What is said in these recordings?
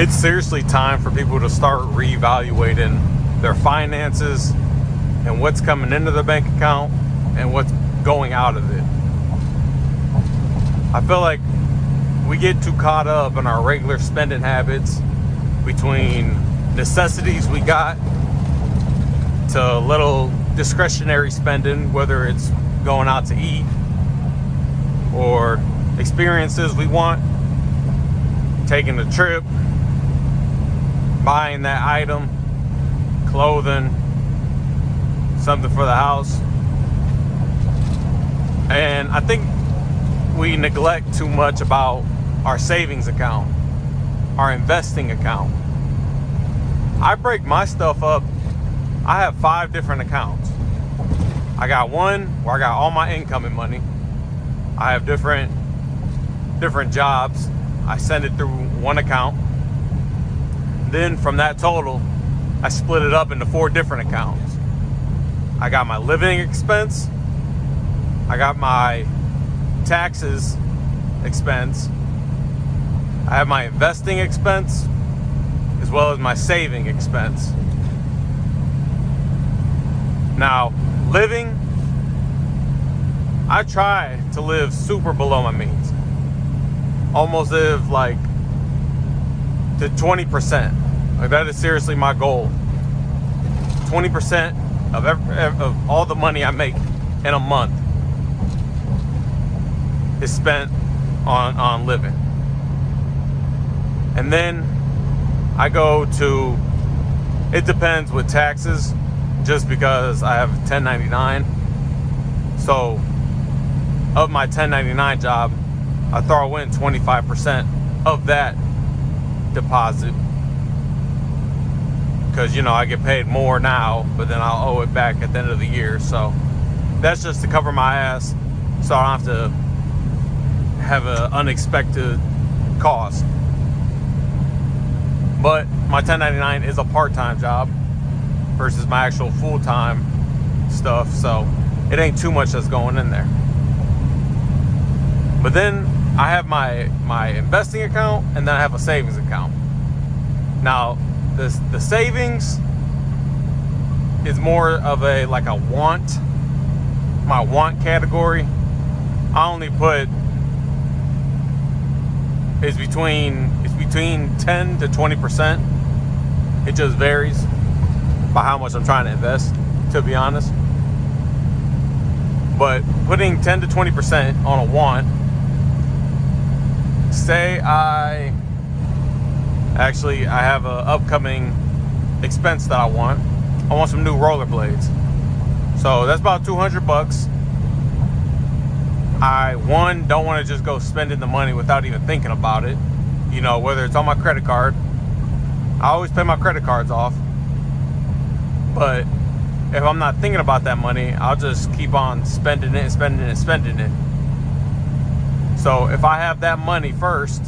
it's seriously time for people to start reevaluating their finances and what's coming into the bank account and what's going out of it. I feel like we get too caught up in our regular spending habits, between necessities we got to little discretionary spending, whether it's going out to eat or experiences we want, taking a trip, buying that item, clothing, something for the house. And I think we neglect too much about our savings account, our investing account. I break my stuff up. I have 5 different accounts. I got one where I got all my incoming money. I have different jobs. I send it through one account. Then from that total, I split it up into 4 different accounts. I got my living expense. I got my taxes expense. I have my investing expense as well as my saving expense. Now, living, I try to live super below my means. Almost live like to 20%. Like, that is seriously my goal. 20% of all the money I make in a month is spent on living. And then I go to, it depends with taxes, just because I have 1099. So of my 1099 job, I throw in 25% of that deposit, because, you know, I get paid more now, but then I'll owe it back at the end of the year. So that's just to cover my ass, so I don't have to have an unexpected cost. But my 1099 is a part-time job versus my actual full-time stuff, so it ain't too much that's going in there. But then I have my investing account, and then I have a savings account. Now, the savings is more of a want, my want category. I only put, it's between 10 to 20%. It just varies by how much I'm trying to invest, to be honest. But putting 10 to 20% on a want, say I have an upcoming expense that I want. I want some new rollerblades. So that's about $200. I don't want to just go spending the money without even thinking about it. You know, whether it's on my credit card. I always pay my credit cards off. But if I'm not thinking about that money, I'll just keep on spending it. So if I have that money first,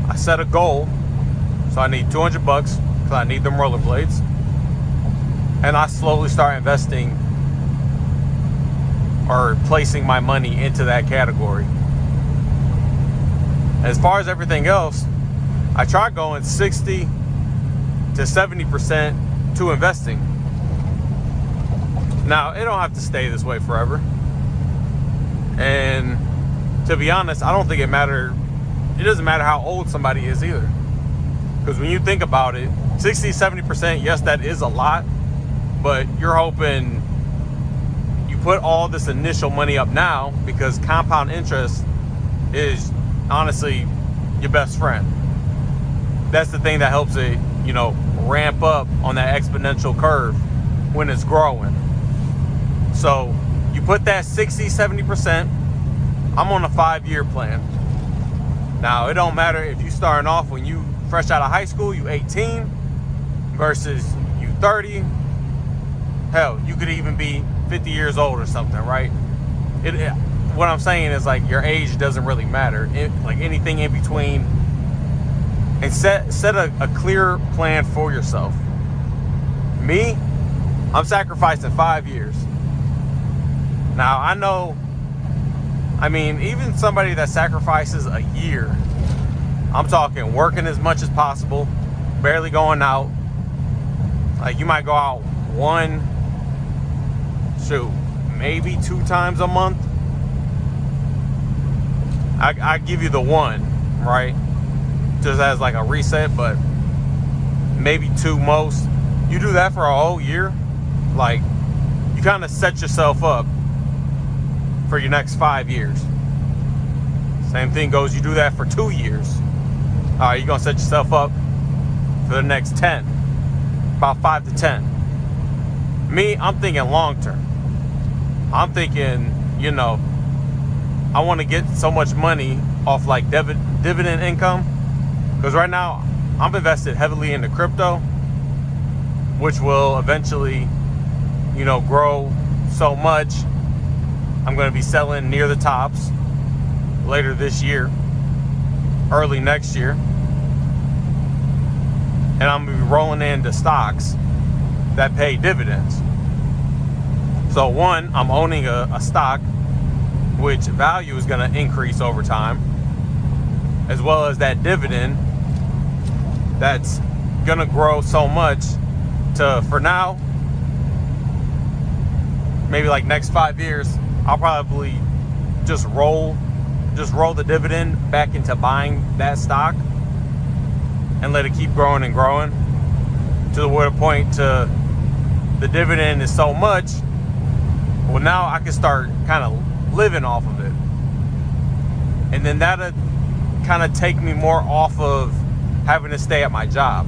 I set a goal. So I need $200 because I need them rollerblades. And I slowly start investing or placing my money into that category. As far as everything else, I try going 60 to 70% to investing. Now, it don't have to stay this way forever. And to be honest, I don't think it doesn't matter how old somebody is either. Because when you think about it, 60, 70%, yes, that is a lot. But you're hoping you put all this initial money up now, because compound interest is honestly your best friend. That's the thing that helps it, you know, ramp up on that exponential curve when it's growing. So you put that 60, 70%. I'm on a 5-year plan. Now, it don't matter if you starting off when you fresh out of high school, you 18 versus you 30. Hell, you could even be 50 years old or something, right? What I'm saying is, like, your age doesn't really matter. Like, anything in between. And set a clear plan for yourself. Me, I'm sacrificing 5 years. Now, I know, I mean, even somebody that sacrifices a year, I'm talking working as much as possible, barely going out. Like, you might go out maybe 2 times a month. I give you the one, right? Just as like a reset, but maybe 2 most. You do that for a whole year, like, you kind of set yourself up for your next 5 years. Same thing goes, you do that for 2 years. All right, you're gonna set yourself up for the next 10, about 5 to 10. Me, I'm thinking long term. I'm thinking, I want to get so much money off like dividend income, because right now I'm invested heavily into crypto, which will eventually, grow so much. I'm going to be selling near the tops later this year, early next year, and I'm going to be rolling into stocks that pay dividends. So one, I'm owning a stock which value is going to increase over time, as well as that dividend that's going to grow so much to, for now, maybe like next 5 years, I'll probably just roll the dividend back into buying that stock and let it keep growing and growing to the point to the dividend is so much. Well, now I can start kind of living off of it, and then that'll kind of take me more off of having to stay at my job.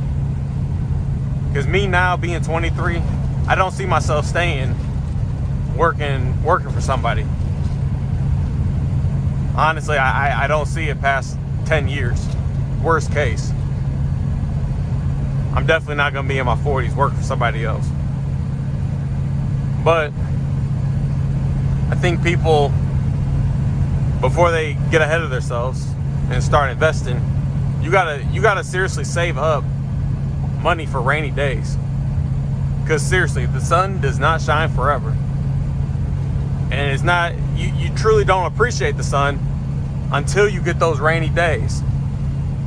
Because me now being 23, I don't see myself staying working for somebody. Honestly, I don't see it past 10 years. Worst case. I'm definitely not going to be in my 40s working for somebody else. But I think people, before they get ahead of themselves and start investing, you gotta seriously save up money for rainy days. Because seriously, the sun does not shine forever. And it's not, you truly don't appreciate the sun until you get those rainy days.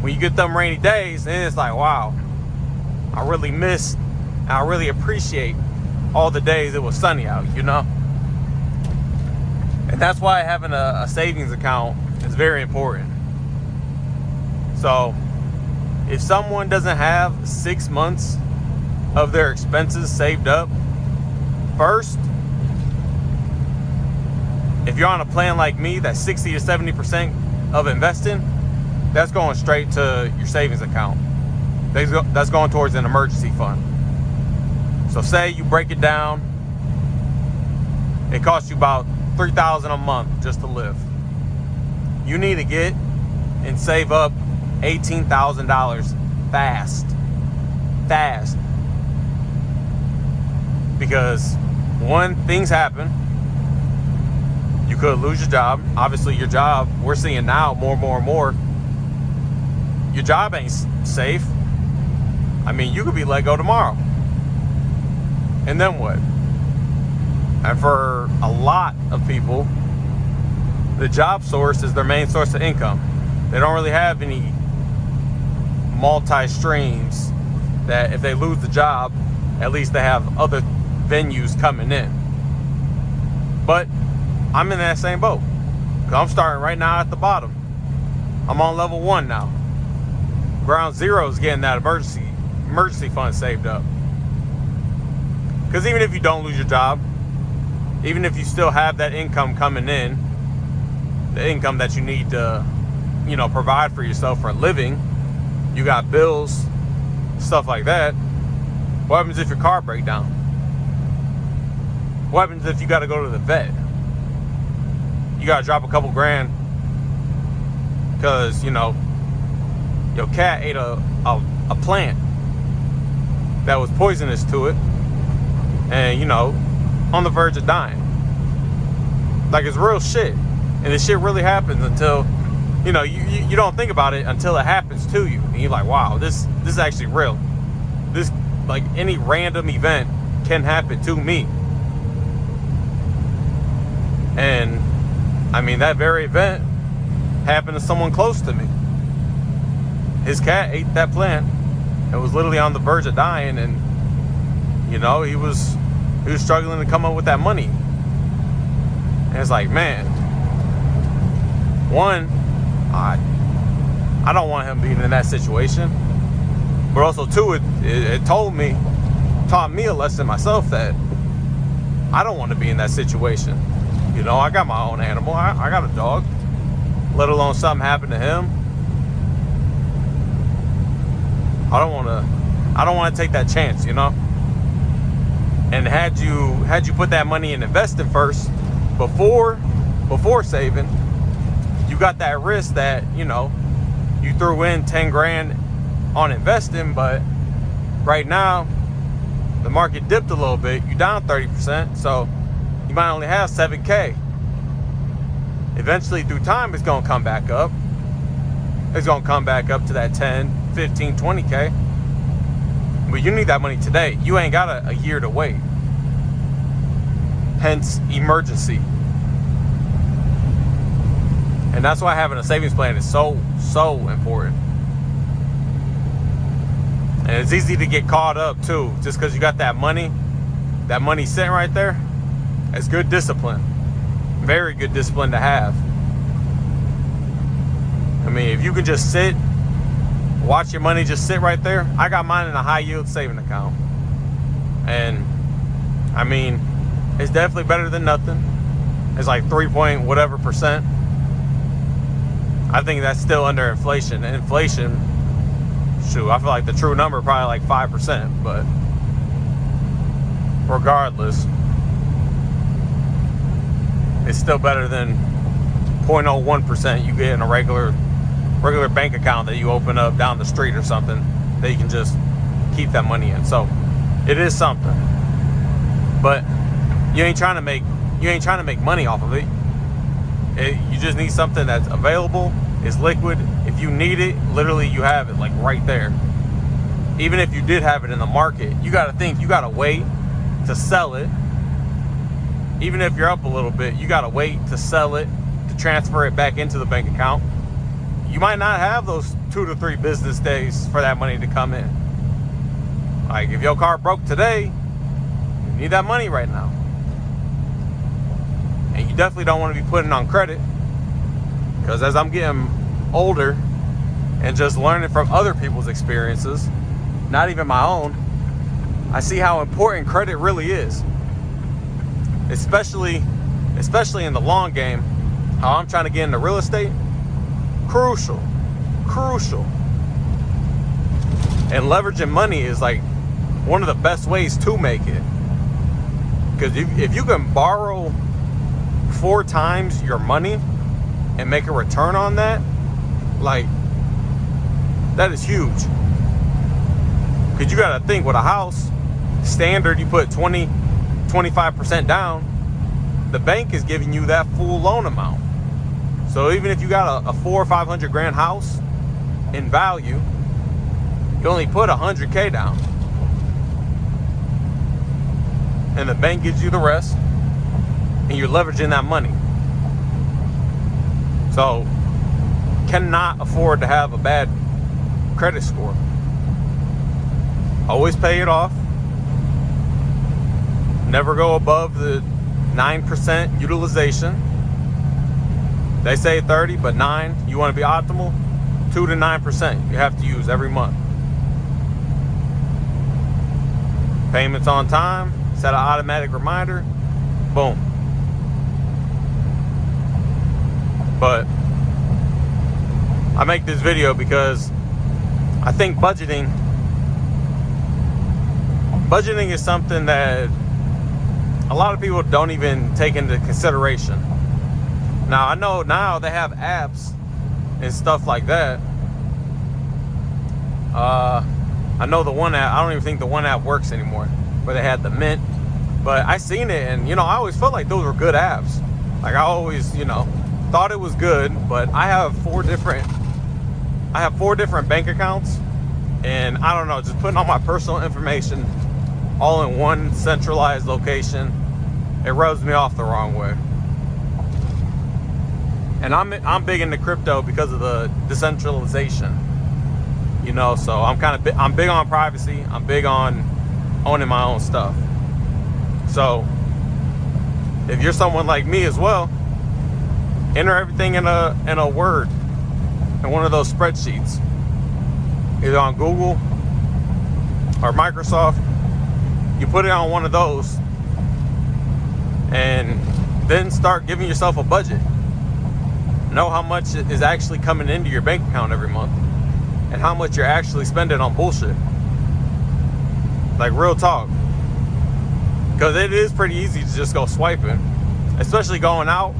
When you get them rainy days, then it's like, wow, I really miss, and I really appreciate all the days it was sunny out, And that's why having a savings account is very important. So if someone doesn't have 6 months of their expenses saved up first, if you're on a plan like me, that's 60 to 70% of investing, that's going straight to your savings account. That's going towards an emergency fund. So say you break it down, it costs you about $3,000 a month just to live. You need to get and save up $18,000 fast. Because one, things happen. You could lose your job. Obviously your job, we're seeing now more and more, your job ain't safe. I mean, you could be let go tomorrow. And then what? And for a lot of people, the job source is their main source of income. They don't really have any multi-streams that if they lose the job, at least they have other venues coming in. But I'm in that same boat. 'Cause I'm starting right now at the bottom. I'm on level 1 now. Ground zero is getting that emergency fund saved up. Because even if you don't lose your job, even if you still have that income coming in, the income that you need to, provide for yourself for a living, you got bills, stuff like that. What happens if your car breaks down? What happens if you got to go to the vet? You got to drop a couple grand because, your cat ate a plant that was poisonous to it and, on the verge of dying. Like, it's real shit. And this shit really happens until, you don't think about it until it happens to you. And you're like, wow, this is actually real. This, like, any random event can happen to me. And, I mean, that very event happened to someone close to me. his cat ate that plant. It was literally on the verge of dying, and you know, he was struggling to come up with that money. And it's like, man, one, I don't want him being in that situation. But also, two, it taught me a lesson myself that I don't want to be in that situation. You know, I got my own animal. I got a dog. Let alone something happen to him. I don't want to take that chance, you know. And had you put that money in investing first, before saving, you got that risk that, you know, you threw in 10 grand on investing, but right now the market dipped a little bit. You down 30%, so you might only have 7K. Eventually, through time, it's gonna come back up. It's gonna come back up to that 10, 15, 20K. But you need that money today. You ain't got a year to wait. Hence, emergency. And that's why having a savings plan is so important. And it's easy to get caught up too, just because you got that money sitting right there. It's good discipline. Very good discipline to have. I mean, if you can just sit, watch your money just sit right there. I got mine in a high yield saving account. And I mean, it's definitely better than nothing. It's like 3 point whatever percent. I think that's still under inflation. And inflation, shoot, I feel like the true number probably like 5%, but regardless, it's still better than 0.01% you get in a regular bank account that you open up down the street or something that you can just keep that money in. So it is something, but you ain't trying to make money off of it. You just need something that's available, is liquid. If you need it, literally you have it like right there. Even if you did have it in the market, you got to think, you got to wait to sell it. Even if you're up a little bit, you got to wait to sell it, to transfer it back into the bank account. You might not have those 2 to 3 business days for that money to come in. Like if your car broke today, you need that money right now. And you definitely don't want to be putting on credit, because as I'm getting older and just learning from other people's experiences, not even my own, I see how important credit really is. Especially in the long game, how I'm trying to get into real estate. Crucial. And leveraging money is like one of the best ways to make it. Because if you can borrow 4 times your money and make a return on that, like, that is huge. Because you got to think, with a house, standard, you put 25% down, the bank is giving you that full loan amount. So even if you got a 400 or 500 grand house in value, you only put 100K down, and the bank gives you the rest, and you're leveraging that money. So cannot afford to have a bad credit score. Always pay it off. Never go above the 9% utilization. They say 30, but 9, you want to be optimal. 2 to 9% you have to use every month. Payments on time, set an automatic reminder, boom. But I make this video because I think budgeting is something that a lot of people don't even take into consideration. Now, I know now they have apps and stuff like that. I know the one app, I don't even think the one app works anymore, where they had the Mint. But I seen it, and you know, I always felt like those were good apps. Like I always, you know, thought it was good. But I have 4 different bank accounts, and I don't know, just putting all my personal information all in one centralized location, it rubs me off the wrong way. And I'm big into crypto because of the decentralization. You know, so I'm big on privacy. I'm big on owning my own stuff. So if you're someone like me as well, enter everything in a Word, in one of those spreadsheets, either on Google or Microsoft. You put it on one of those, and then start giving yourself a budget. Know how much is actually coming into your bank account every month, and how much you're actually spending on bullshit. Like, real talk. Because it is pretty easy to just go swiping, especially going out.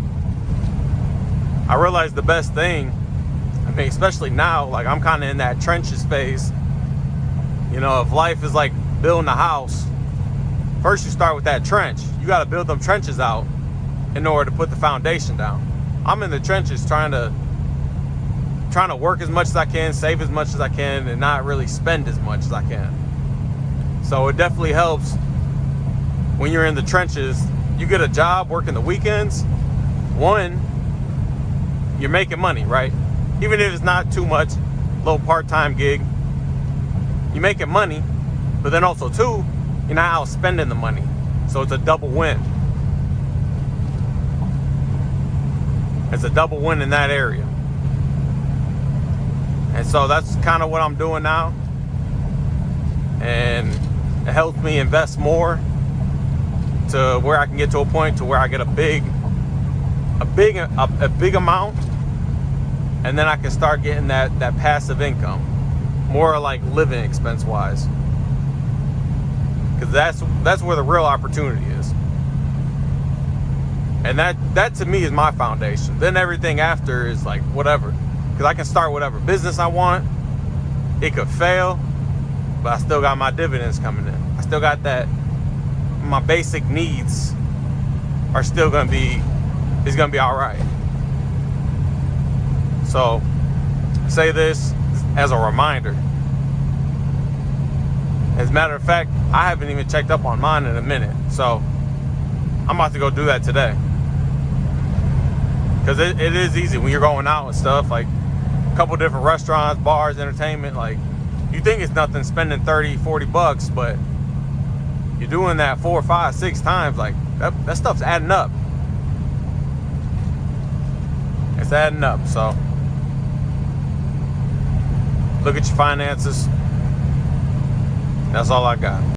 I realize the best thing, I mean, especially now, like, I'm kind of in that trenches phase. You know, if life is like building a house, first you start with that trench. You got to build them trenches out in order to put the foundation down. I'm in the trenches trying to work as much as I can, save as much as I can, and not really spend as much as I can. So it definitely helps when you're in the trenches. You get a job working the weekends. One, you're making money, right? Even if it's not too much, little part-time gig, you're making money. But then also two, you're not out spending the money. So it's a double win. It's a double win in that area. And so that's kind of what I'm doing now. And it helps me invest more to where I can get to a point to where I get a big amount, and then I can start getting that passive income, more like living expense wise, because that's where the real opportunity is. And that to me is my foundation. Then everything after is like whatever, because I can start whatever business I want. It could fail, but I still got my dividends coming in. I still got that. My basic needs are still gonna be all right. So say this as a reminder. As a matter of fact, I haven't even checked up on mine in a minute, so I'm about to go do that today. Because it is easy when you're going out and stuff, like a couple different restaurants, bars, entertainment. Like, you think it's nothing spending $30-$40, but you're doing that 4, 5, 6 times. Like, that stuff's adding up. It's adding up. So look at your finances. That's all I got.